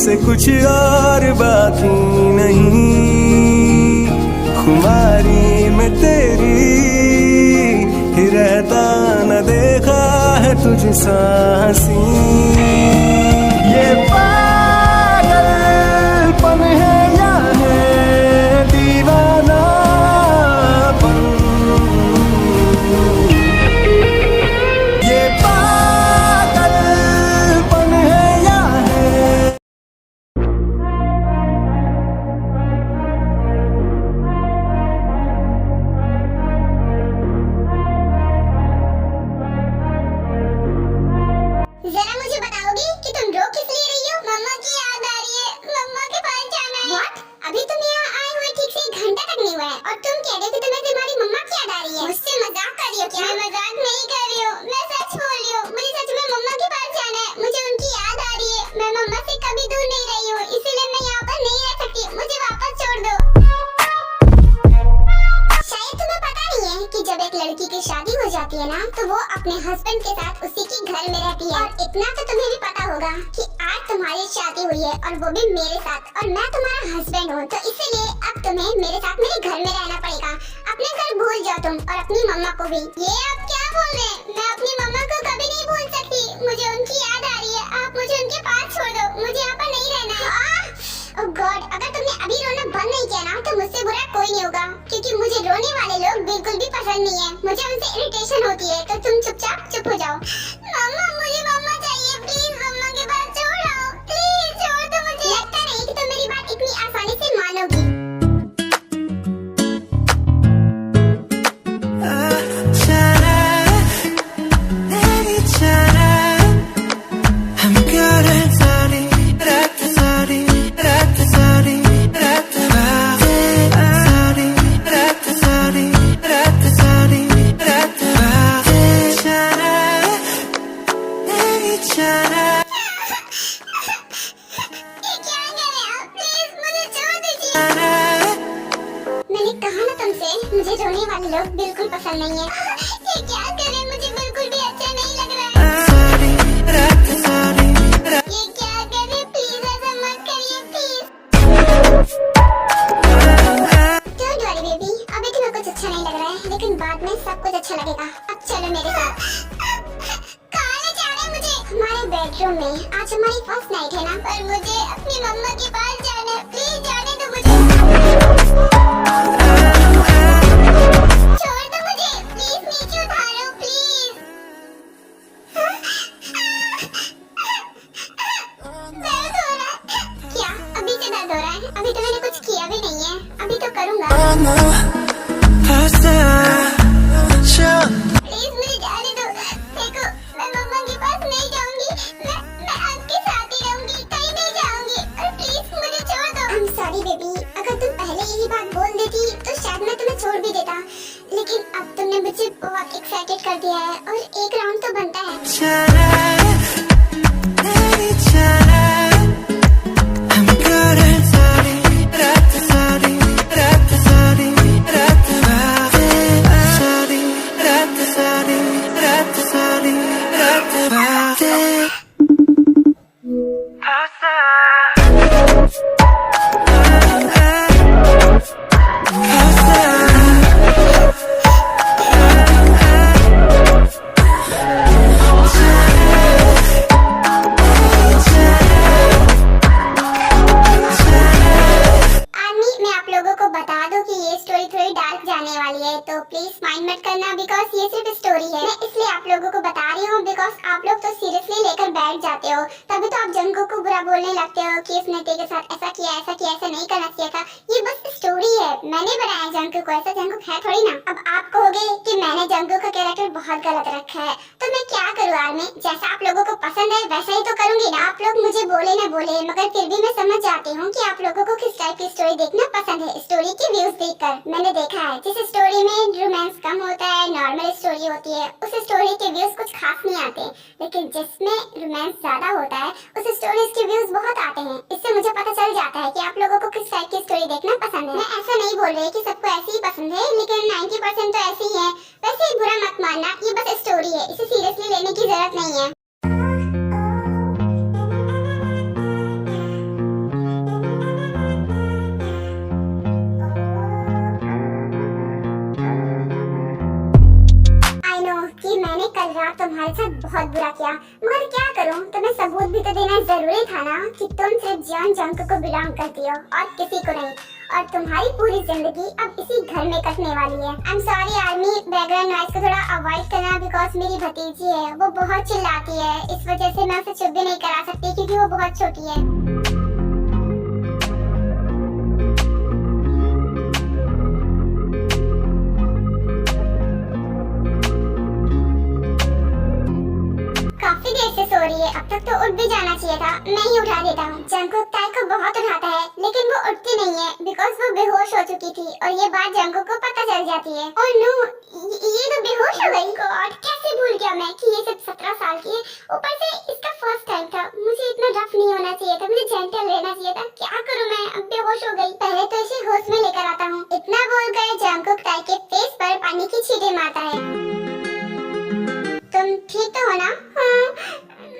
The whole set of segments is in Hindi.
से कुछ और बाकी नहीं, खुमारी में तेरी ही रहता न देखा है तुझ सा हंसी। ये पागलपन है या है दीवानापन, ये पागलपन है या है। जरा मुझे बताओगी कि तुम रो किस लिए रही हो? मम्मा की याद आ रही है, मम्मा के पास जाना है। What? अभी तुम यहाँ आए हुए ठीक से 1 घंटा तक नहीं हुआ है और तुम कह रहे हो कि तुम्हें तुम्हारी मम्मा की याद आ रही है। मुझसे मजाक कर रही हो क्या? मैं मजाक नहीं कर रही हूँ, मैं सच बोल रही हूँ। मुझे सच में मम्मा के पास जाना है, मुझे उनकी याद आ रही है। मैं मम्मा से कभी दूर नहीं रही हूँ, इसीलिए मैं यहाँ पर नहीं रह सकती। मुझे वापस छोड़ दो। शायद तुम्हें पता नहीं है कि जब एक लड़की की शादी हो जाती है ना, तो वो अपने हस्बैंड के साथ उसी के घर में रहती है। और इतना तो तुम्हें भी पता होगा कि आज तुम्हारी शादी हुई है और वो भी मेरे साथ, और मैं तुम्हारा हस्बैंड हूँ। तो इसलिए अब तुम्हें मेरे साथ मेरे घर में रहना पड़ेगा। अपने घर भूल जाओ तुम, और अपनी मम्मा को भी। ये आप क्या बोल रहे हैं? मैं अपनी मम्मा को कभी नहीं भूल सकती। मुझे उनकी याद आ रही है, आप मुझे उनके पास छोड़ दो। मुझे यहाँ पर नहीं रहना है। ओह गॉड, अगर तुमने अभी रोना बंद नहीं किया ना, तो मुझसे बुरा कोई नहीं होगा, क्योंकि मुझे रोने वाले लोग बिल्कुल भी पसंद नहीं है। मुझे उनसे इरिटेशन होती है। तो तुम चुपचाप चुप हो जाओ। मम्मा, मुझे मम्मा चाहिए, प्लीज मम्मा के पास छोड़ो, प्लीज छोड़ दो मुझे। लगता नहीं कि तुम मेरी बात इतनी आसानी से मानोगी। मैंने कहा ना तुमसे, मुझे रोने वाले लोग बिल्कुल पसंद नहीं है। ये क्या करें, मुझे बिल्कुल भी अच्छा नहीं लग रहा है। ये क्या करें, प्लीज ऐसा मत करिए, प्लीज। डोंट वरी बेबी, अभी तुम्हें कुछ अच्छा नहीं लग रहा है, लेकिन बाद में सब कुछ अच्छा लगेगा। अब चलो मेरे साथ। कहाँ ले जा रहे हैं मुझे? हमारे बेडरूम में। आज हमारी फर्स्ट नाइट है ना, पर मुझे अपनी मम्मा के पास जाना है। प्लीज जाने दो मुझे। छोड़ दो मुझे, प्लीज नीचे उतारो, प्लीज। दर्द हो रहा है। क्या अभी से दर्द हो रहा है? अभी तो मैंने कुछ किया भी नहीं है, अभी तो करूँगा। प्लीज मुझे जाने दो। देखो, मैं मम्मा के पास नहीं जाऊंगी। मैं आपके साथ ही रहूंगी, कहीं नहीं जाऊंगी। और प्लीज मुझे छोड़ दो। I'm sorry बेबी, अगर तुम पहले यही बात बोल देती तो शायद मैं तुम्हें छोड़ भी देता, लेकिन अब तुमने मुझे बहुत एक्साइटेड कर दिया है, और एक राउंड तो बनता है। तो प्लीज माइंड मत करना, बिकॉज ये सिर्फ स्टोरी है। मैं इसलिए आप लोगों को बता रही हूँ बिकॉज आप लोग तो सीरियसली लेकर बैठ जाते हो। तभी तो आप जंगकुक को बुरा बोलने लगते हो कि इसने के साथ ऐसा किया, ऐसा नहीं करना चाहिए था। ये बस स्टोरी है, मैंने बनाया जंगकुक को, ऐसा जंगकुक है थोड़ी ना। अब आप कहोगे कि मैंने जंगकुक का कैरेक्टर बहुत गलत रखा है, तो मैं क्या करूँ आर्मी? जैसा आप लोगों को पसंद है वैसा ही तो करूंगी ना। आप लोग मुझे बोले ना बोले, मगर फिर भी मैं समझ जाती हूँ कि आप लोगों को किस टाइप की स्टोरी देखना पसंद है। स्टोरी के व्यूज देखकर मैंने देखा है, जिस स्टोरी में रोमांस कम होता है, नॉर्मल स्टोरी होती है, उस स्टोरी के व्यूज कुछ खास नहीं आते, लेकिन जिसमें रोमांस ज्यादा होता है उस स्टोरीज के व्यूज बहुत आते हैं। इससे मुझे पता चल जाता है कि आप लोगों को किस टाइप की स्टोरी देखना पसंद है। मैं ऐसा नहीं बोल रही कि सबको ऐसी ही पसंद है, लेकिन 90% तो ऐसे ही है। वैसे बुरा मत मानना, ये बस स्टोरी है, इसे सीरियसली लेने की जरूरत नहीं है। बार तुम्हारे साथ बहुत बुरा किया, मगर क्या करूं, तुम्हें सबूत भी तो देना जरूरी था ना कि तुम सिर्फ जॉन जंक को बिलोंग करती हो और किसी को नहीं, और तुम्हारी पूरी जिंदगी अब इसी घर में कटने वाली है। I am sorry army, background noise को थोड़ा अवॉइड करना बिकॉज मेरी भतीजी है, वो बहुत चिल्लाती है, इस वजह से मैं उसे चुप भी नहीं करा सकती क्योंकि वो बहुत छोटी है। काफी देर से सो रही है, अब तक तो उठ भी जाना चाहिए था, मैं ही उठा देता हूँ। जंकुक ताई को बहुत उठाता है लेकिन वो उठती नहीं है बिकॉज वो बेहोश हो चुकी थी और ये बात जंकुक को पता चल जाती है। ओह नो, ये तो बेहोश हो गई। गॉड, कैसे भूल गया मैं कि ये सिर्फ 17 साल की है, ऊपर से इसका फर्स्ट टाइम था। मुझे इतना रफ नहीं होना चाहिए था, मुझे जेंटल रहना चाहिए था। क्या करूँ मैं, अब बेहोश हो गई। पहले तो इसे होश में लेकर आता हूँ। इतना बोलकर जंकुक ताई के फेस पर पानी की छींटे मारता है। तुम ठीक तो हो ना? हाँ,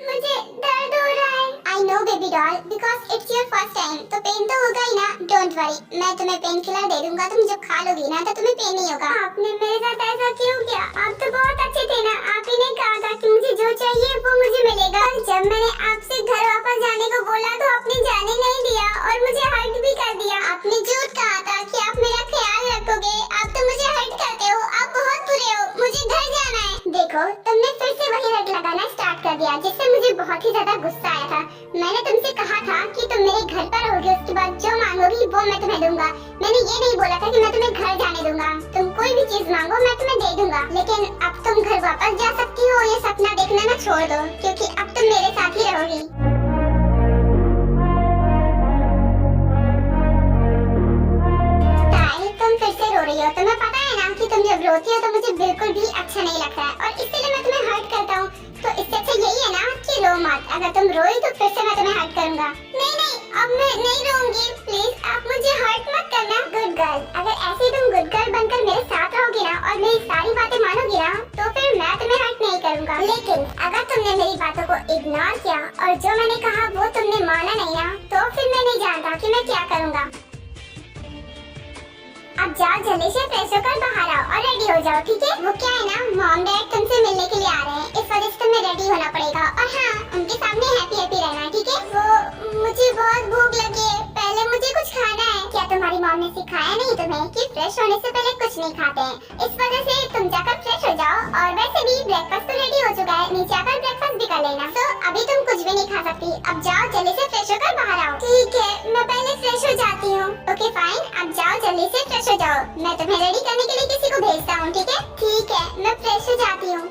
मुझे दर्द हो रहा है। I know baby doll, because it's your first time, तो पेन तो होगा ही ना। Don't worry, मैं तुम्हें पेन किलर दे दूंगा, तुम जब खा लोगी ना तो तुम्हें पेन नहीं होगा। आपने मेरे साथ ऐसा क्यों किया? आप तो बहुत अच्छे थे ना। आप ही ने कहा था कि मुझे जो चाहिए वो मुझे मिलेगा। और जब मैंने आपसे घर वापस जाने को बोला तो आपने जाने नहीं दिया और मुझे हर्ट भी कर दिया। आपने झूठ कहा था कि आप मेरा ख्याल रखोगे, आप तो मुझे हर्ट करते हो, आप बहुत बुरे हो, मुझे घर जाना है। देखो, तुमने फिर से वही रट लगाना स्टार्ट कर दिया जिससे मुझे बहुत ही ज्यादा गुस्सा आया था। मैंने तुमसे कहा था कि तुम मेरे घर पर रहोगे, उसके बाद जो मांगोगी वो मैं तुम्हें दूंगा। मैंने ये नहीं बोला था कि मैं तुम्हें घर जाने दूंगा। तुम कोई भी चीज मांगो मैं तुम्हें दे दूंगा, लेकिन अब तुम घर वापस जा सकती हो। ये सपना देखना ना छोड़ दो क्योंकि अब तुम मेरे साथ ही रहोगी। तुम फिर से रो रही हो, तुम्हें पता है ना कि तुम जब रोती हो तो मुझे बिल्कुल भी अच्छा नहीं लगता है और इसलिए मैं तुम्हें हर्ट करता हूँ। तो इससे अच्छा यही है ना कि रो मत। अगर तुम रोई तो फिर से मैं तुम्हें हर्ट करूंगा। नहीं नहीं, अब मैं नहीं रोऊंगी, प्लीज आप मुझे हर्ट मत करना। गुड गर्ल, अगर ऐसे ही तुम गुड गर्ल बनकर मेरे साथ रहोगी ना और मेरी सारी बातें मानोगी ना तो फिर मैं तुम्हें हर्ट नहीं करूंगा। लेकिन अगर तुमने मेरी बातों को इग्नोर किया और जो मैंने कहा वो तुमने माना नहीं ना, तो फिर मैं नहीं जानता कि मैं क्या करूंगा। अब जाओ जल्दी से फ्रेश होकर बाहर आओ और रेडी हो जाओ, ठीक है? वो क्या है ना, मॉम डैड तुमसे मिलने के लिए आ रहे हैं, इस वजह से तुम्हें रेडी होना पड़ेगा। और हाँ, उनके सामने हैप्पी हैप्पी रहना, ठीक है? वो मुझे बहुत भूख लगी है, पहले मुझे कुछ खाना है। क्या तुम्हारी मॉम ने सिखाया नहीं तुम्हें कि फ्रेश होने से पहले कुछ नहीं खाते हैं? इस वजह से तुम जाकर फ्रेश हो जाओ। और वैसे भी ब्रेकफास्ट तो रेडी हो चुका है, नीचे आकर ब्रेकफास्ट भी कर लेना। तो अभी तुम कुछ भी नहीं खा सकती। अब जाओ जल्दी से फ्रेश होकर बाहर आओ। ठीक है, मैं पहले फ्रेश हो जाती हूँ। ओके फाइन, अब जाओ जल्दी से फ्रेश हो जाओ। मैं तुम्हें रेडी करने के लिए किसी को भेजता हूँ, ठीक है? ठीक है, मैं फ्रेश हो जाती हूँ।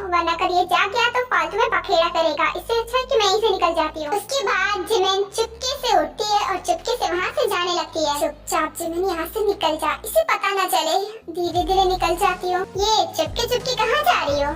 वरना कर ये जाग गया तो फालतू में पखेड़ा करेगा। इससे अच्छा है कि मैं यहीं से निकल जाती हूँ। उसके बाद जिमिन चुपके से उठती है और चुपके से वहाँ से जाने लगती है। चुपचाप जिमिन यहाँ से निकल जा, इसे पता न चले। धीरे धीरे निकल जाती हूँ। ये चुपके चुपके कहाँ जा रही हो?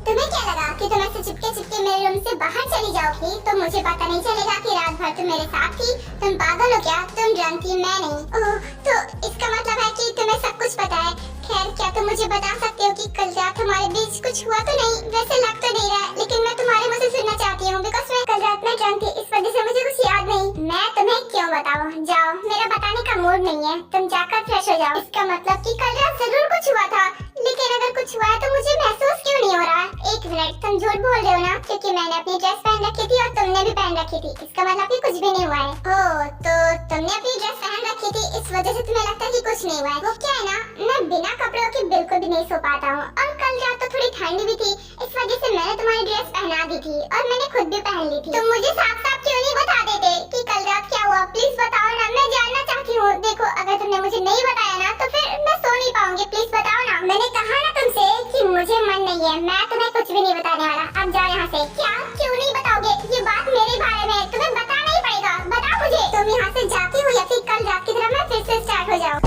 तुम्हें क्या लगा कि तुम ऐसे चुपके चुपके मेरे रूम से बाहर चली जाओगी तो मुझे पता नहीं चलेगा कि रात भर तुम मेरे साथ थी? तुम पागल हो क्या? तुम ड्रंक थी, मैं नहीं। ओह, तो इसका मतलब है कि तुम्हें सब कुछ पता है। खैर, क्या तुम मुझे बता सकते हो कि कल रात हमारे बीच कुछ हुआ तो नहीं? वैसे लग तो नहीं रहा, लेकिन मैं तुम्हारे मुंह से सुनना चाहती हूँ बिकॉज़ मैं कल रात में ड्रंक थी, इस वजह से मुझे कुछ याद नहीं। मैं तुम्हें क्यों बताऊँ? जाओ, मेरा बताने का मूड नहीं है। तुम जाकर फ्रेश हो जाओ। इसका मतलब कि कल रात जरूर कुछ हुआ था, लेकिन अगर कुछ हुआ है तो मुझे महसूस क्यों नहीं हो रहा? एक मिनट, तुम झूठ बोल रहे हो ना? क्योंकि मैंने अपनी ड्रेस पहन रखी थी और तुमने भी पहन रखी थी, इसका मतलब कि कुछ भी नहीं हुआ है। ओह, तो तुमने अपनी ड्रेस पहन रखी थी, इस वजह से तुम्हें लगता है कि कुछ नहीं हुआ है। वो क्या है ना, मैं बिना कपड़ों के बिल्कुल भी नहीं सो पाता हूँ और कल रात तो थोड़ी ठंड भी थी, इस वजह से मैंने तुम्हारी ड्रेस पहना दी थी और मैंने खुद भी पहन ली थी। तुम मुझे साफ साफ क्यों नहीं बता देते कि कल रात क्या हुआ? प्लीज बताओ ना, मैं जानना चाहती चाहती हूँ। देखो अगर तुमने मुझे नहीं बताया ना तो फिर मैं सो नहीं पाऊंगी। प्लीज बताओ ना। मैंने कहा ना तुमसे कि मुझे मन नहीं है, मैं तुम्हें कुछ भी नहीं बताने वाला। अब जाओ यहाँ से। क्या? क्यों नहीं बताओगे? ये बात मेरे बारे में है, तुम्हें बताना ही पड़ेगा। बताओ मुझे। तुम यहाँ से जाती हो या फिर कल रात की तरह मैं फिर से स्टार्ट हो जाऊँ?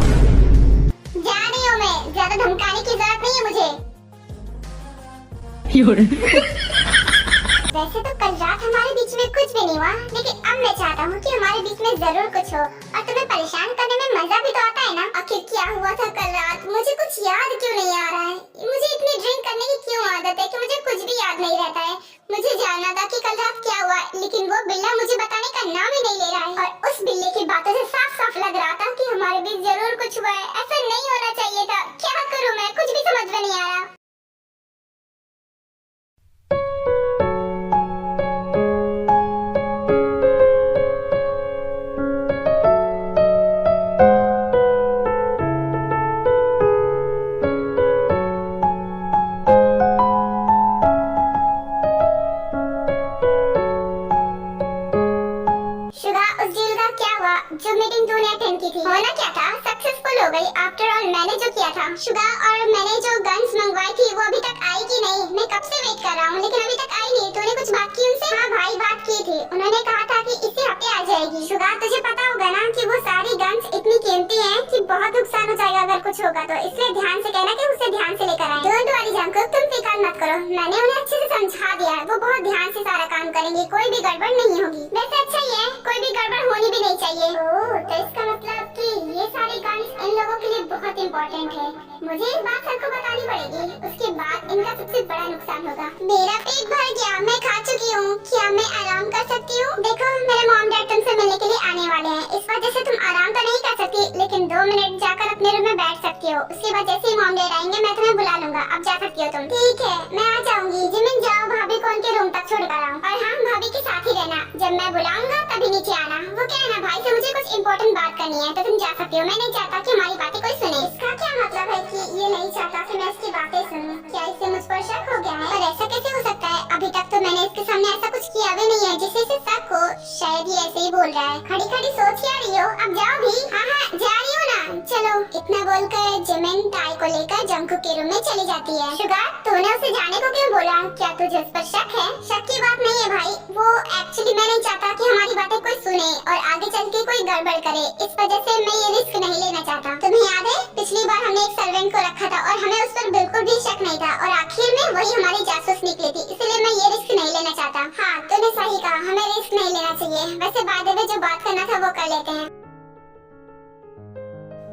जा रही हूँ मैं, ज्यादा धमकाने की जरूरत नहीं है मुझे। वैसे तो कल रात हमारे बीच में कुछ भी नहीं हुआ, लेकिन अब मैं चाहता हूँ कि हमारे बीच में जरूर कुछ हो, और तुम्हें परेशान करने में मजा भी तो आता है ना। आखिर क्या हुआ था कल रात? मुझे कुछ याद क्यों नहीं आ रहा है? मुझे इतनी ड्रिंक करने की क्यों आदत है कि मुझे कुछ भी याद नहीं रहता है? मुझे जानना था कि कल रात क्या हुआ, लेकिन वो बिल्ला मुझे बताने का नाम ही नहीं ले रहा है। और उस बिल्ले की बातों से साफ साफ लग रहा था कि हमारे बीच जरूर कुछ हुआ है। ऐसा नहीं होना चाहिए था। क्या करूँ मैं? कुछ भी समझ में नहीं आ रहा। जो मीटिंग तूने अटेंड की थी, होना क्या था? सक्सेसफुल हो गई। आफ्टर ऑल मैंने जो किया था शुगा, और मैंने जो गन्स मंगवाई थी वो अभी तक आई कि नहीं? मैं कब से वेट कर रहा हूँ, लेकिन अभी तक आई नहीं। तूने कुछ बात की उनसे? हाँ भाई, बात की थी। उन्होंने कहा था कि इसी हफ्ते आ जाएगी। शुगा, तुझे पता होगा ना कि वो सारी गन्स इतनी कीमती हैं कि बहुत नुकसान हो जाएगा अगर कुछ होगा तो, इसलिए ध्यान से कहना कि उसे ध्यान से लेकर आए। डोंट वरी जंकुक, तुम फिक्र मत करो, मैंने उन्हें अच्छे से समझा दिया है। वो बहुत ध्यान से सारा काम करेंगे, कोई भी गड़बड़ नहीं होगी। वैसे अच्छा ही है, कोई भी गड़बड़ होनी भी नहीं चाहिए। ओह, तो इसका मतलब कि ये सारे गन्स इन लोगों के लिए बहुत इम्पोर्टेंट है। मुझे इस बात सर को बतानी पड़ेगी, उसके बाद इनका सबसे बड़ा नुकसान होगा। मेरा पेट भर गया, मैं खा चुकी हूँ। क्या मैं आराम कर सकती हूँ? देखो मेरे मॉम डैड तुमसे मिलने के लिए आने वाले हैं, इस वजह से तुम आराम तो नहीं कर सकती, लेकिन 2 मिनट जाकर अपने रूम में बैठ सकती हो। उसके बाद जैसे ही मॉम डैड आएंगे मैं तुम्हें बुला लूंगा। अब जा सकती हो तुम। ठीक है, मैं आ जाऊंगी। जिमिन जाओ, भाभी को उनके रूम तक छोड़ कर आओ। और हाँ, भाभी के साथ ही रहना, जब मैं बुलाऊंगा तभी नीचे आना। वो क्या है ना, भाई से मुझे कुछ इम्पोर्टेंट बात करनी है, तो तुम जा सकती हो। मैं नहीं चाहता कि हमारी बातें कोई सुने। इसका क्या मतलब है कि ये नहीं चाहता कि मैं इसकी बातें सुनूं? क्या इससे मुझ पर शक हो गया है? पर ऐसा कैसे हो सकता है? अभी तक तो मैंने इसके सामने ऐसा कुछ किया भी नहीं है जिससे इसे शक हो। शायद ये ऐसे ही बोल रहा है। खड़ी खड़ी सोच क्या रही हो? अब जाओ भी। हाँ हाँ, जा रही हूँ ना। चलो। इतना बोलकर जिमिन टाई को लेकर जंकुक के रूम में चली जाती है। शुगा, तूने उसे जाने को क्यों बोला? क्या तुझे उस पर शक है? शक की बात नहीं है भाई, वो एक्चुअली मैं नहीं चाहता कि हमारी बातें कोई सुने और आगे चल के कोई गड़बड़ करे। इस वजह से मैं ये रिस्क नहीं लेना चाहता। तुम्हें याद है पिछली बार हमने एक सर्वेंट को रखा था और हमें उस पर बिल्कुल भी शक नहीं था, और आखिर में वही हमारी जासूस निकली थी, इसलिए मैं ये रिस्क नहीं लेना चाहता। हाँ, तूने सही कहा, हमें रिस्क नहीं लेना चाहिए। वैसे बाद में जो बात करना था वो कर लेते हैं।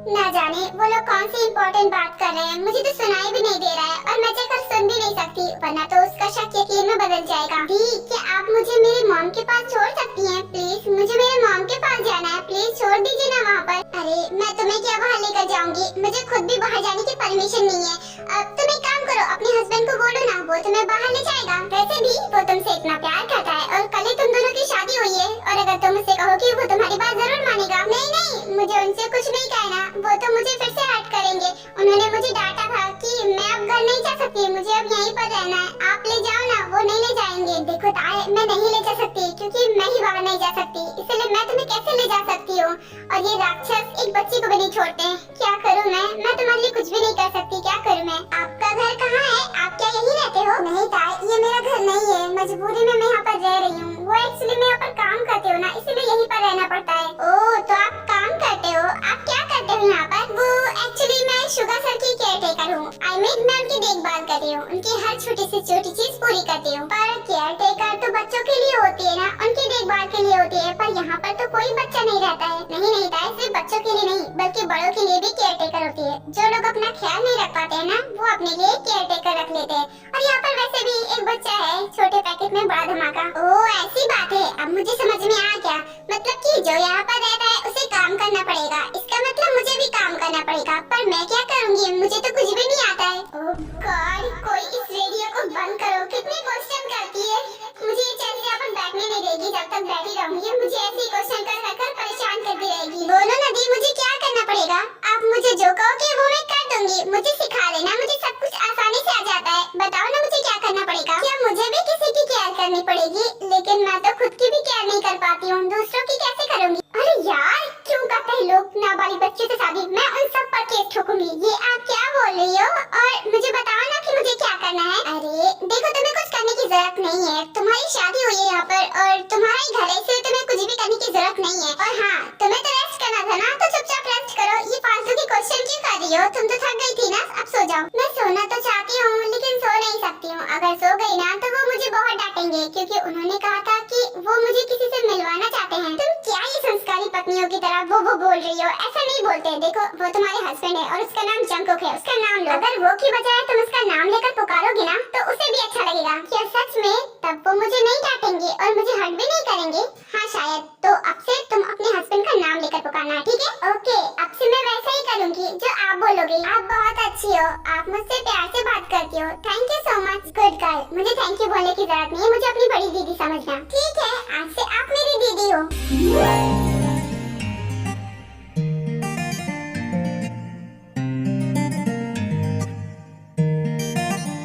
ना जाने वो लोग कौन सी इम्पोर्टेंट बात कर रहे हैं, मुझे तो सुनाई भी नहीं दे रहा है, और मैं चाहकर सुन भी नहीं सकती, वरना तो उसका शक यकीन में बदल जाएगा। दी, क्या आप मुझे मेरे मॉम के पास छोड़ सकती हैं? प्लीज, मुझे मेरे मॉम के पास जाना है, प्लीज छोड़ दीजिए ना वहाँ पर। अरे मैं तुम्हें क्या बाहर लेकर जाऊंगी? मुझे खुद भी बाहर जाने की परमिशन नहीं है। अब तुम एक काम करो, अपने हस्बैंड को बोलो ना, वो तुम्हें बाहर ले जाएगा। वैसे भी वो तुमसे इतना प्यार करता है, और कल ही तुम दोनों की शादी हुई है, और अगर तुम उससे कहोगी वो तुम्हारी बात जरूर मानेगा। नहीं नहीं, मुझे उनसे कुछ नहीं कहना, वो तो मुझे फिर से हर्ट करेंगे। उन्होंने मुझे डांटा था कि मैं अब घर नहीं जा सकती, मुझे अब यहीं पर रहना है। आप ले जाओ ना, वो नहीं ले जाएंगे। देखो ताए, मैं नहीं ले जा सकती क्योंकि मैं ही बाहर नहीं जा सकती, इसलिए मैं तुम्हें कैसे ले जा सकती हूँ? और ये राक्षस एक बच्ची को भी नहीं छोड़ते। क्या करूँ मैं तुम्हारे लिए कुछ भी नहीं कर सकती। क्या करूँ मैं? आपका घर कहाँ है? आप क्या यहीं रहते हो? नहीं ताए, ये मेरा घर नहीं है, मजबूरी में मैं यहाँ पर रह रही हूँ। वो एक्चुअली मैं यहाँ पर काम करती हूँ ना, इसीलिए यहीं पर रहना पड़ता है। ओह, तो आप काम करते हो? आप क्या करते हो यहाँ पर? वो एक्चुअली मैं शुगा सर की केयरटेकर हूँ। I mean, मैं उनकी देखभाल करती हूँ, उनकी हर छोटी से छोटी चीज पूरी करती हूँ। पर केयरटेकर तो बच्चों के लिए होती है ना, उनकी देखभाल के लिए होती है। पर यहाँ पर तो कोई बच्चा नहीं रहता है। नहीं था, सिर्फ बच्चों के लिए नहीं बल्कि बड़ों के लिए भी केयरटेकर होती है। जो लोग अपना ख्याल नहीं रख पाते हैं ना, वो अपने लिए केयरटेकर रख लेते हैं। और यहाँ पर वैसे भी एक बच्चा है, छोटे पैकेट में बड़ा धमाका। ओह, ऐसी बात है, अब मुझे समझ में आ गया। मतलब कि जो यहाँ पर रहता है उसे काम करना पड़ेगा, इसका मतलब मुझे भी काम करना पड़ेगा। पर मैं क्या करूँगी? मुझे तो कुछ भी नहीं आता है। ओह गॉड, कोई इस रेडियो को बंद करो। कितने क्वेश्चन करती है। मुझे ये चैन से यहाँ पर बैठने नहीं देगी, जब तक बैठी रहूंगी मुझे ऐसे क्वेश्चन कर परेशान करती रहेगी। बोलो ना दी, मुझे क्या करना पड़ेगा? आप मुझे जो कहोगे वो मैं कर दूंगी। मुझे सिखा देना, मुझे सब कुछ आसानी से आ जाता है। बताओ ना मुझे क्या करना पड़ेगा? क्या मुझे भी किसी की केयर करनी पड़ेगी? लेकिन मैं तो खुद की भी केयर नहीं कर पाती हूँ, दूसरों की कैसे करूँगी? अरे यार, क्यों बात है लोग नाबालिग बच्चे से शादी, मैं उन सब पर केस ठोकूंगी। ये आप क्या बोल रही हो? और मुझे बताओ ना कि मुझे क्या करना है। अरे देखो, तुम्हें कुछ करने की जरूरत नहीं है, तुम्हारी शादी हुई है यहाँ पर और तुम्हारा ही घर है, इसलिए तुम्हें कुछ भी करने की जरूरत नहीं है। और हाँ, तुम्हें तो रेस्ट करना था ना, तो चुपचाप रेस्ट करो। ये फालतू की क्वेश्चन क्यों कर रही हो? तुम तो थक गई थी ना, अब सो जाओ। मैं सोना तो चाहती हूँ लेकिन सो नहीं सकती हूँ। अगर सो गई ना तो वो मुझे बहुत डांटेंगे, क्योंकि उन्होंने कहा था कि वो मुझे किसी से मिलवाना चाहते हैं। तुम क्या ही संस्कारी पत्नियों की तरह वो बोल रही हो? ऐसा नहीं बोलते। देखो, वो तुम्हारे हस्बैंड है और उसका नाम जंगकुक है, उसका नाम लो। अगर वो की बजाय तुम उसका नाम लेकर पुकारोगे ना तो उसे भी अच्छा लगेगा। क्या सच में? तब वो मुझे नहीं डांटेंगे और मुझे हर्ट भी नहीं करेंगे। हाँ शायद। तो अब से तुम अपने हस्बैंड का नाम लेकर पुकारना, ठीक है? ओके, अब से मैं वैसा ही करूँगी जो आप बोलोगे। आप बहुत अच्छी हो, आप मुझसे प्यार से बात करती हो। Thank you so much, good girl. मुझे थैंक यू बोलने की जरूरत नहीं है, मुझे अपनी बड़ी दीदी समझना, ठीक है? आज से आप मेरी दीदी हो।